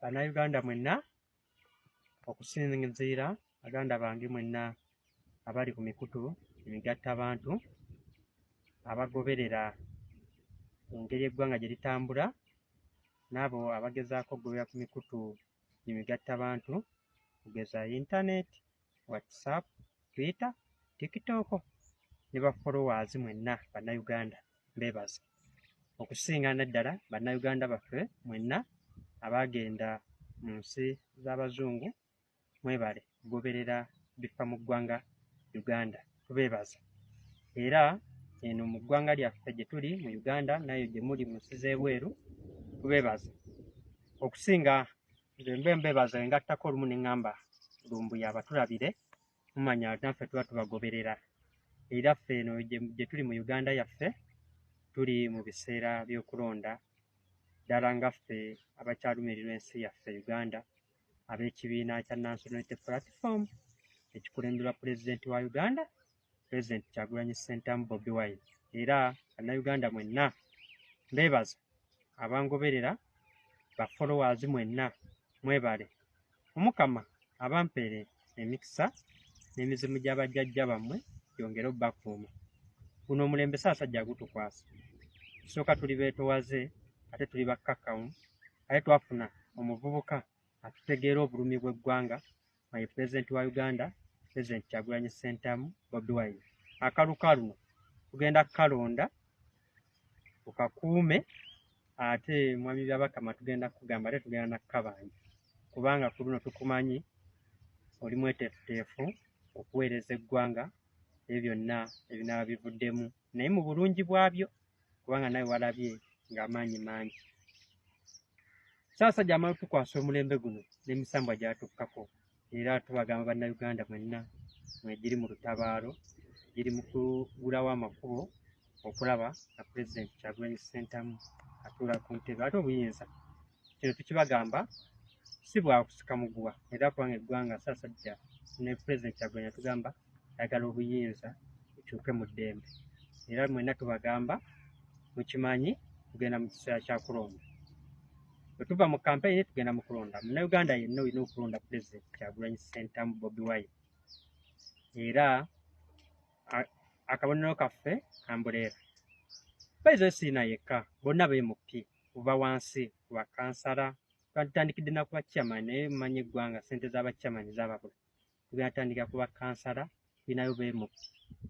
Bannayuganda mwenna okusinziira baganda bange mwenna abali ku mikutu emigattabantu abagoberera engeri eggwanga gye litambula n'abo abagezaako okugobera ku mikutu emigattabantu kugeza intaneti, WhatsApp, Twitter, TikTok ne bafollowers mwenna bannayuganda mbeebaza okusingaana ddala bannayuganda baffe mwenna abaagenda mu nsi z'abazungu mwebale kugoberera bifa mu ggwanga Uganda tubeebaza era eno mu ggwanga lyaffe gye tuli mu Uganda nayo gye muli mu nsi z'ebweru tubeebaza okusinga nze mbeebaza engattako olumu ne ŋŋamba lumbuya abatulabire mumanya naffe tuba tubagoberera era ffe eno gye tuli mu Uganda yaffe tuli mu biseera by'okulonda ddala nga ffe abakyalumirirwa ensi yaffe Uganda ab'ekibiina kya National Unity Platform ekikulemberwa pulezidenti wa Uganda Pulezidenti Kyagulanyi Ssentamu Bobi Wine era bannayuganda mwenna mbeebaza abangoberera ba followers mwenna mwebale Omukama abampeere emikisa n'emizimu gy'abajjajja bammwe yongere obbakuuma guno omulembe Ssaabasajja gutukwasa tusooka tuli beetowaze ate tuli bakkakkamu ate twafuna omuvubuka atutegeera obulumi bw'eggwanga maye pulezidenti wa Uganda Pulezidenti Kyagulanyi Ssentamu Bobi Wine akalukaluno tugenda kukalonda tukakuume ate mwami byabakama tugenda kugamba ate tugenda nakkabanja kubanga ku luno tukumanyi oli mweteefuteefu okuweereza eggwanga ebyo byonna ebinaaba bivuddemu naye mu bulungi bwabyo kubanga nawe walabye ng'amaanyi mangi Ssaabasajja amaze tukwasa omulembe guno n'emisambwa gyatukkako era tubagamba bannayuganda mwenna mwegiri mu lutabaalo giri mu kugulawo amakubo okulaba nga Pulezidenti Kyagulanyi Ssentamu atuula ku ntebe ate obuyinza kino tukibagamba si bwakusika muguwa era kubanga eggwanga Ssaabasajja ne Pulezidenti Kyagulanyi atugamba ayagala obuyinza bukyuke mu ddembe era mwenna tubagamba mukimanyi tugenda mu kiseera kya kulonda bwe tuva mu kampeyini tugenda mu kulonda munnayuganda yenna olina okulonda Pulezidenti Kyagulanyi Ssentamu Bobi Wine era akabonero kaffe kambuleera baizo siina yekka bonna beemupye kuva wansi ku bakansala twatandikidde na ku bakyamani naye mumanyi eggwanga ssente z'abakyamani zaababula tugenda tandika ku bakansala tulinayo beemupye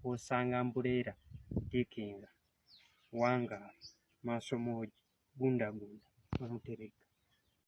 osanga Mbuleera Dikinga Wangaala Maaso Mooji Gundagunda Muteregga